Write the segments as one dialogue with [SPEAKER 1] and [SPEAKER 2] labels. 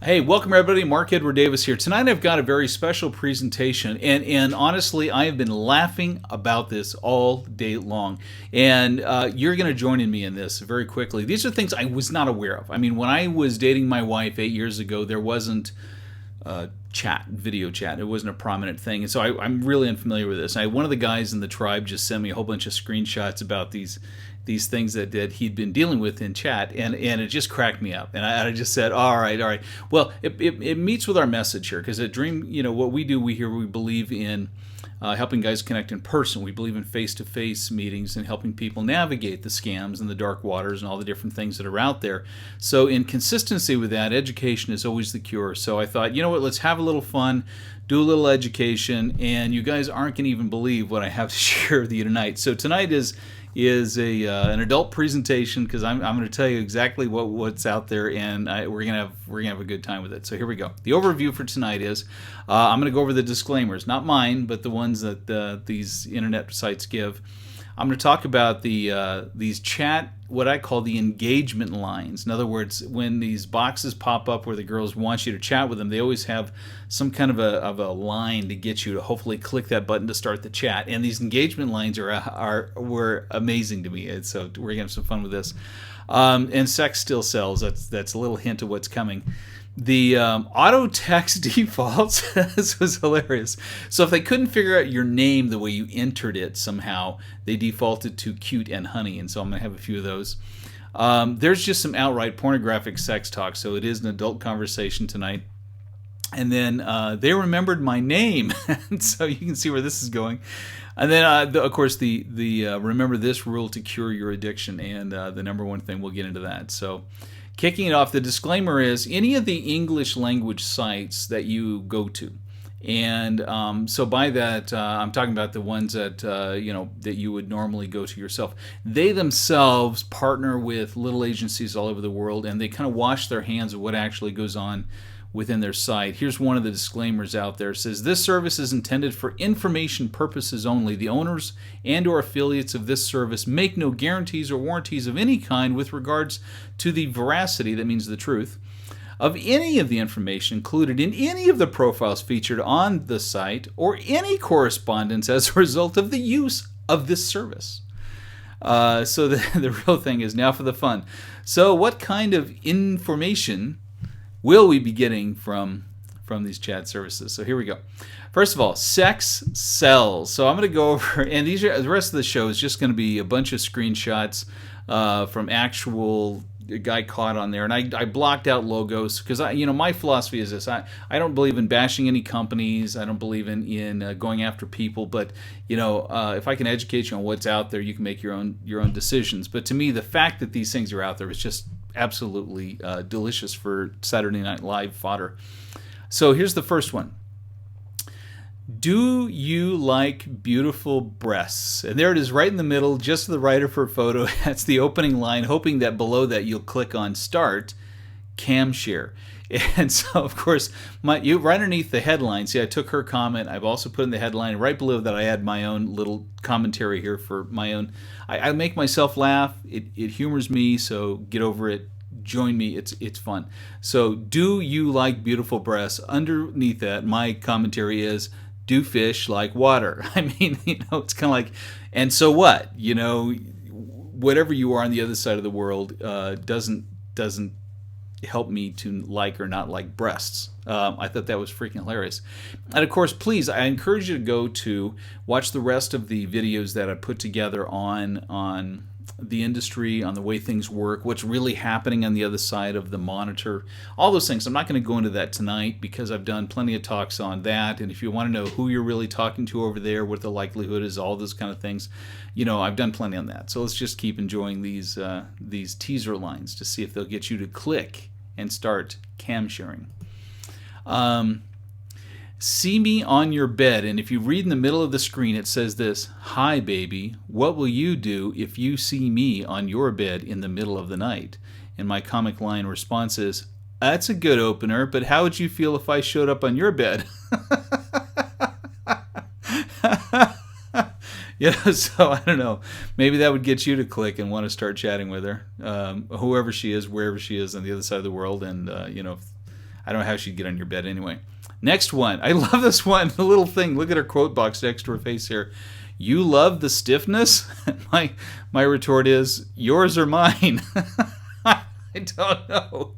[SPEAKER 1] Hey, welcome everybody. Mark Edward Davis here. Tonight I've got a very special presentation, and honestly, I have been laughing about this all day long. And you're going to join me in this very quickly. These are things I was not aware of. I mean, when I was dating my wife 8 years ago, there wasn't video chat. It wasn't a prominent thing, and so I'm really unfamiliar with this. One of the guys in the tribe just sent me a whole bunch of screenshots about these things that he'd been dealing with in chat, and it just cracked me up. And I just said, all right. Well, it meets with our message here, because at Dream, what we do, we believe in helping guys connect in person. We believe in face-to-face meetings and helping people navigate the scams and the dark waters and all the different things that are out there. So in consistency with that, education is always the cure. So I thought, you know what, let's have a little fun, do a little education, and you guys aren't going to even believe what I have to share with you tonight. So tonight is an adult presentation, because I'm going to tell you exactly what's out there, and we're gonna have a good time with it. So here we go. The overview for tonight is I'm going to go over the disclaimers, not mine, but the ones that these internet sites give. I'm going to talk about these chat, what I call the engagement lines. In other words, when these boxes pop up where the girls want you to chat with them, they always have some kind of a line to get you to hopefully click that button to start the chat. And these engagement lines were amazing to me. And so we're gonna have some fun with this. And sex still sells. That's a little hint of what's coming. The auto text defaults, this was hilarious. So if they couldn't figure out your name the way you entered it somehow, they defaulted to cute and honey, and so I'm going to have a few of those. There's just some outright pornographic sex talk, so it is an adult conversation tonight. And then they remembered my name, and so you can see where this is going. And then, of course, the remember this rule to cure your addiction, and the number one thing, we'll get into that. So kicking it off, the disclaimer is any of the English language sites that you go to. And so by that, I'm talking about the ones that that you would normally go to yourself. They themselves partner with little agencies all over the world, and they kind of wash their hands of what actually goes on within their site. Here's one of the disclaimers out there. It says, this service is intended for information purposes only. The owners and or affiliates of this service make no guarantees or warranties of any kind with regards to the veracity, that means the truth, of any of the information included in any of the profiles featured on the site, or any correspondence as a result of the use of this service. So the real thing is, now for the fun. So what kind of information will we be getting from these chat services? So here we go. First of all, sex sells. So I'm going to go over, and the rest of the show is just going to be a bunch of screenshots from actual guy caught on there, and I blocked out logos, because my philosophy is this: I don't believe in bashing any companies. I don't believe in going after people. But if I can educate you on what's out there, you can make your own decisions. But to me, the fact that these things are out there is just absolutely delicious for Saturday Night Live fodder. So here's the first one. Do you like beautiful breasts? And there it is, right in the middle, just to the right of her photo. That's the opening line, hoping that below that you'll click on Start Cam Share. And so, of course, right underneath the headline, see, I took her comment. I've also put in the headline right below that I had my own little commentary here for my own. I make myself laugh. It humors me, so get over it. Join me. It's fun. So, do you like beautiful breasts? Underneath that, my commentary is, do fish like water? I mean, it's kind of like, and so what? Whatever you are on the other side of the world doesn't help me to like or not like breasts. I thought that was freaking hilarious. And of course, please, I encourage you to go to watch the rest of the videos that I put together on the industry, on the way things work, what's really happening on the other side of the monitor, all those things. I'm not going to go into that tonight, because I've done plenty of talks on that. And if you want to know who you're really talking to over there, what the likelihood is, all those kind of things, I've done plenty on that. So let's just keep enjoying these teaser lines to see if they'll get you to click and start cam sharing. See me on your bed, and if you read in the middle of the screen, it says this: hi baby, what will you do if you see me on your bed in the middle of the night? And my comic line response is, that's a good opener, but how would you feel if I showed up on your bed? So I don't know, maybe that would get you to click and want to start chatting with her, whoever she is, wherever she is on the other side of the world. And I don't know how she'd get on your bed anyway. Next one. I love this one. The little thing. Look at her quote box next to her face here. You love the stiffness? My retort is, yours or mine? I don't know.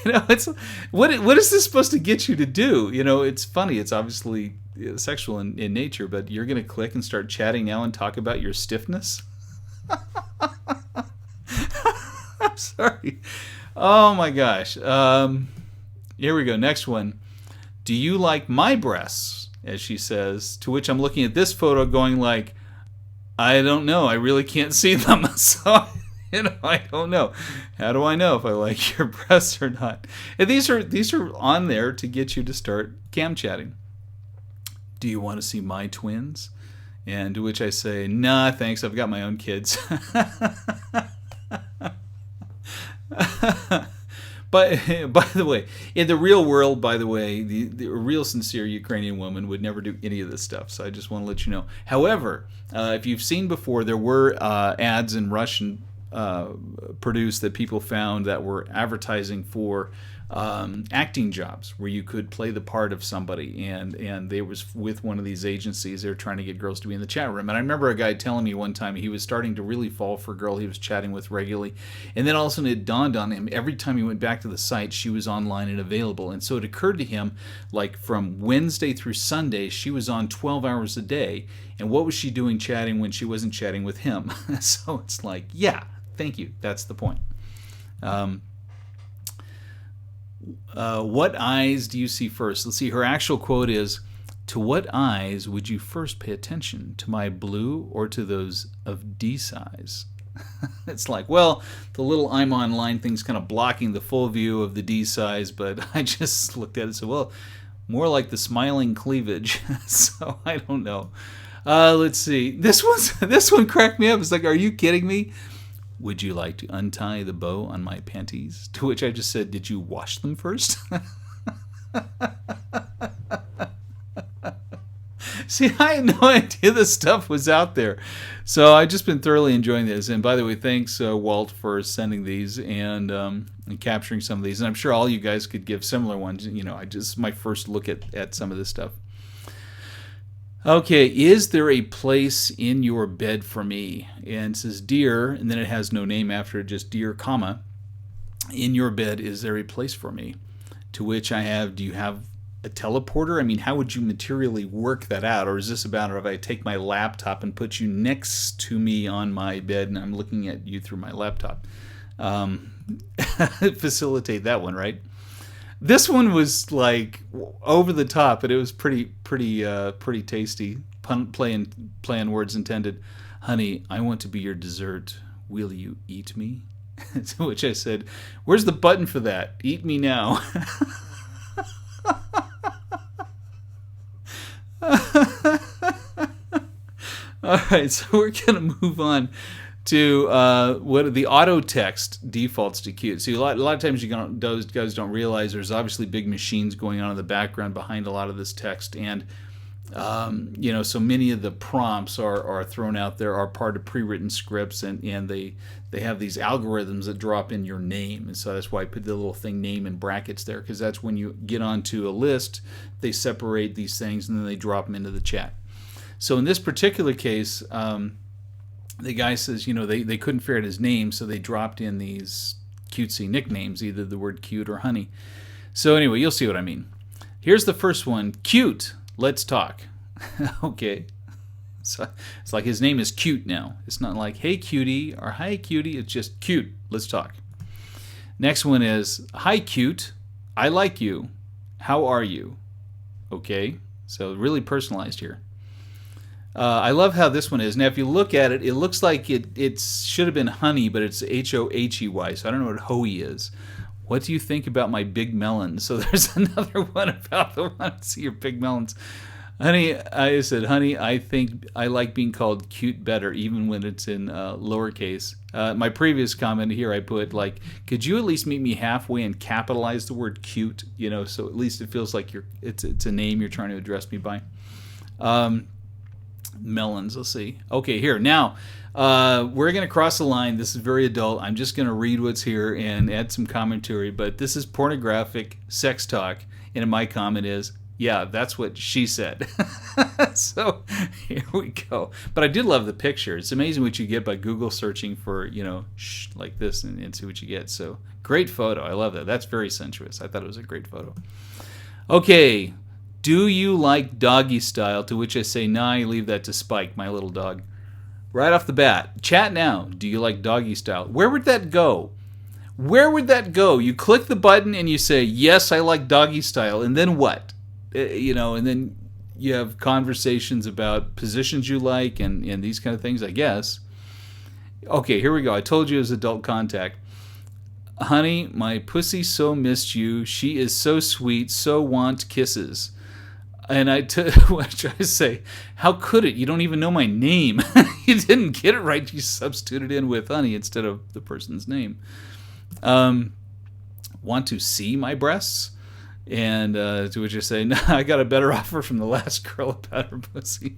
[SPEAKER 1] It's what is this supposed to get you to do? It's funny. It's obviously sexual in nature, but you're going to click and start chatting now and talk about your stiffness? I'm sorry. Oh my gosh. Here we go. Next one. Do you like my breasts? As she says, to which I'm looking at this photo going like, I don't know. I really can't see them. So, I don't know. How do I know if I like your breasts or not? And these are on there to get you to start cam chatting. Do you want to see my twins? And to which I say, nah, thanks. I've got my own kids. But by the way, in the real world, the real sincere Ukrainian woman would never do any of this stuff. So I just want to let you know. However, if you've seen before, there were ads in Russian produced that people found that were advertising for acting jobs where you could play the part of somebody, and they was with one of these agencies. They were trying to get girls to be in the chat room. And I remember a guy telling me one time he was starting to really fall for a girl he was chatting with regularly, and then all of a sudden it dawned on him every time he went back to the site she was online and available. And so it occurred to him, like from Wednesday through Sunday she was on 12 hours a day, and what was she doing chatting when she wasn't chatting with him? So it's like, yeah, thank you, that's the point. What eyes do you see first? Let's see, her actual quote is, to what eyes would you first pay attention? To my blue or to those of D size? It's like, well, the little I'm online thing's kind of blocking the full view of the D size, but I just looked at it and said, well, more like the smiling cleavage. So I don't know. Let's see. This one cracked me up. It's like, are you kidding me? Would you like to untie the bow on my panties? To which I just said, did you wash them first? See, I had no idea this stuff was out there. So I've just been thoroughly enjoying this. And by the way, thanks, Walt, for sending these and capturing some of these. And I'm sure all you guys could give similar ones. My first look at some of this stuff. Okay, is there a place in your bed for me? And it says, dear, and then it has no name after it, just dear, comma, in your bed, is there a place for me? To which I have, do you have a teleporter? I mean, how would you materially work that out? Or is this about if I take my laptop and put you next to me on my bed and I'm looking at you through my laptop? Facilitate that one, right? This one was like over the top, but it was pretty tasty. Play on words intended. Honey, I want to be your dessert. Will you eat me? To which I said, where's the button for that? Eat me now. All right, so we're gonna move on to what the auto text defaults to cute. See, a lot of times those guys don't realize there's obviously big machines going on in the background behind a lot of this text, and so many of the prompts are thrown out there, are part of pre-written scripts, and they have these algorithms that drop in your name, and so that's why I put the little thing name in brackets there, because that's when you get onto a list, they separate these things and then they drop them into the chat. So in this particular case, the guy says, they couldn't figure out his name, so they dropped in these cutesy nicknames, either the word cute or honey. So anyway, you'll see what I mean. Here's the first one. Cute. Let's talk. Okay. So it's like his name is Cute now. It's not like, hey, cutie, or hi, cutie. It's just cute. Let's talk. Next one is, hi, cute. I like you. How are you? Okay. So really personalized here. I love how this one is. Now, if you look at it, it looks like it should have been honey, but it's Hohey, so I don't know what hoey is. What do you think about my big melons? So there's another one about the one, see your big melons. Honey, I said, honey, I think I like being called cute better, even when it's in lowercase. My previous comment here, I put, like, could you at least meet me halfway and capitalize the word cute? So at least it feels like it's a name you're trying to address me by. Melons, let's see. Okay, here now, We're going to cross the line. This is very adult. I'm just going to read what's here and add some commentary. But this is pornographic sex talk. And my comment is, yeah, that's what she said. So here we go. But I did love the picture. It's amazing what you get by Google searching for, like this and see what you get. So great photo. I love that. That's very sensuous. I thought it was a great photo. Okay. Do you like doggy style? To which I say, nah, I leave that to Spike, my little dog. Right off the bat. Chat now. Do you like doggy style? Where would that go? Where would that go? You click the button and you say, yes, I like doggy style. And then what? And then you have conversations about positions you like and these kind of things, I guess. Okay, here we go. I told you it was adult contact. Honey, my pussy so missed you. She is so sweet, so want kisses. And I try to say, how could it? You don't even know my name. You didn't get it right. You substituted in with honey instead of the person's name. Want to see my breasts? And to which I say, no, I got a better offer from the last girl about her pussy.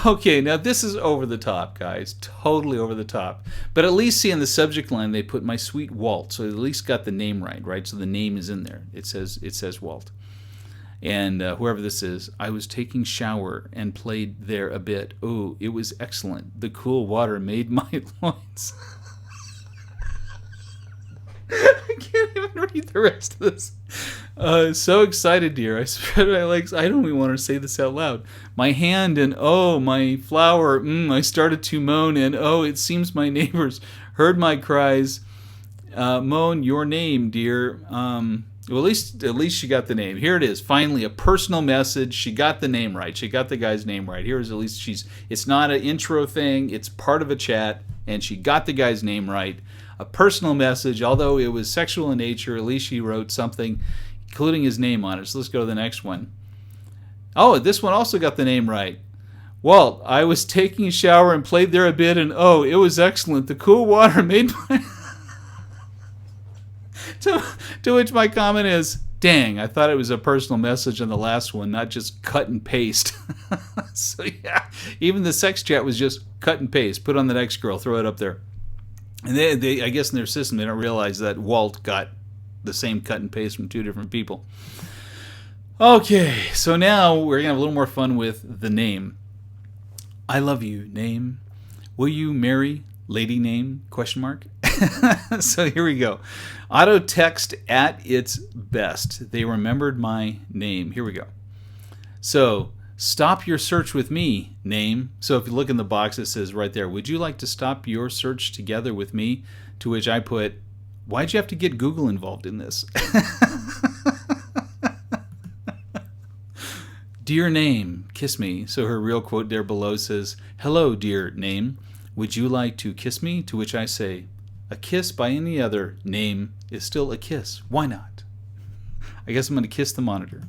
[SPEAKER 1] Okay, now this is over the top, guys. Totally over the top. But at least see in the subject line they put my sweet Walt. So at least got the name right? So the name is in there. It says Walt. And whoever this is, I was taking shower and played there a bit. Oh, it was excellent. The cool water made my loins. I can't even read the rest of this. So excited, dear. I spread my legs. I don't even want to say this out loud. My hand and oh, my flower. I started to moan and oh, it seems my neighbors heard my cries. Moan your name, dear. Well, at least she got the name. Here it is. Finally, a personal message. She got the name right. She got the guy's name right. Here's at least it's not an intro thing. It's part of a chat, and she got the guy's name right. A personal message, although it was sexual in nature, at least she wrote something, including his name on it. So let's go to the next one. Oh, this one also got the name right. Walt, I was taking a shower and played there a bit, and oh, it was excellent. The cool water made my... to which my comment is, dang, I thought it was a personal message on the last one, not just cut and paste. So yeah, even the sex chat was just cut and paste. Put on the next girl, throw it up there. And they I guess in their system, they don't realize that Walt got the same cut and paste from two different people. Okay, so now we're going to have a little more fun with the name. I love you, name. Will you marry, lady name, question mark? So here we go. Auto text at its best. They remembered my name. Here we go. So stop your search with me, name. So if you look in the box, it says right there, would you like to stop your search together with me? To which I put, why'd you have to get Google involved in this? Dear name, kiss me. So her real quote there below says, hello, dear name. Would you like to kiss me? To which I say, a kiss by any other name is still a kiss. Why not? I guess I'm going to kiss the monitor.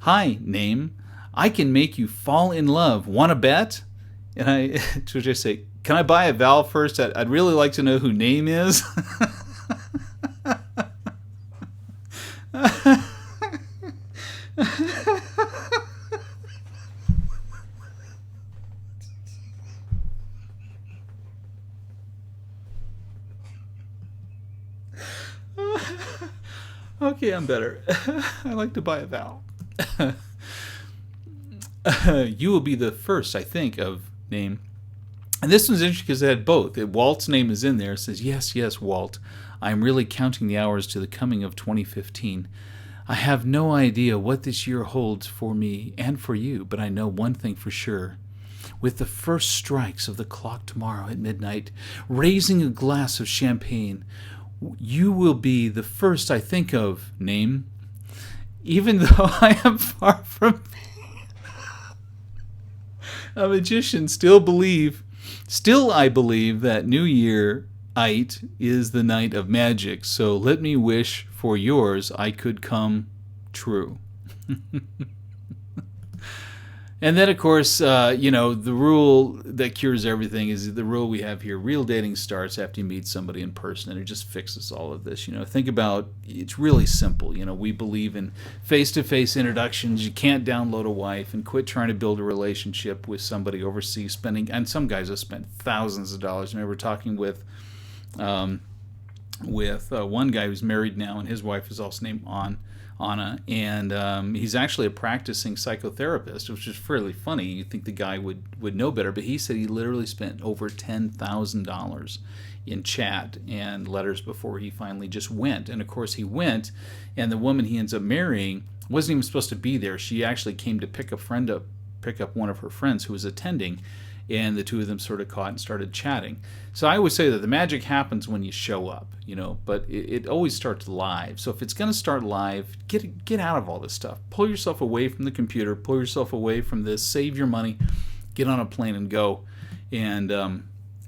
[SPEAKER 1] Hi, name. I can make you fall in love. Want to bet? And I to which I say, can I buy a vowel first? I'd really like to know who name is. Okay, I'm better. I like to buy a vowel. You will be the first, I think, of name. And this one's interesting because it had both. Walt's name is in there. It says, yes, yes, Walt. I am really counting the hours to the coming of 2015. I have no idea what this year holds for me and for you, but I know one thing for sure. With the first strikes of the clock tomorrow at midnight, raising a glass of champagne, you will be the first I think of, name. Even though I am far from a magician, still I believe that New Year-ite is the night of magic. So let me wish for yours I could come true. And then, of course, the rule that cures everything is the rule we have here. Real dating starts after you meet somebody in person, and it just fixes all of this. Think about it's really simple. We believe in face-to-face introductions. You can't download a wife and quit trying to build a relationship with somebody overseas, and some guys have spent thousands of dollars. I remember talking with one guy who's married now, and his wife is also named Anna, and he's actually a practicing psychotherapist, which is fairly funny. You'd think the guy would know better, but he said he literally spent over $10,000 in chat and letters before he finally just went. And of course he went, and the woman he ends up marrying wasn't even supposed to be there. She actually came to pick up one of her friends who was attending, and the two of them sort of caught and started chatting. So I always say that the magic happens when you show up, but it always starts live. So if it's going to start live, get out of all this stuff. Pull yourself away from the computer. Pull yourself away from this. Save your money. Get on a plane and go. And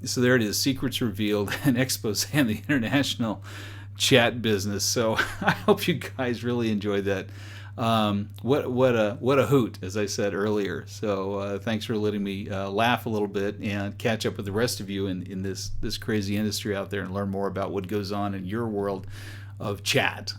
[SPEAKER 1] so there it is. Secrets revealed, an expose on the international chat business. So I hope you guys really enjoyed that. What a hoot, as I said earlier. So thanks for letting me laugh a little bit and catch up with the rest of you in this crazy industry out there and learn more about what goes on in your world of chat.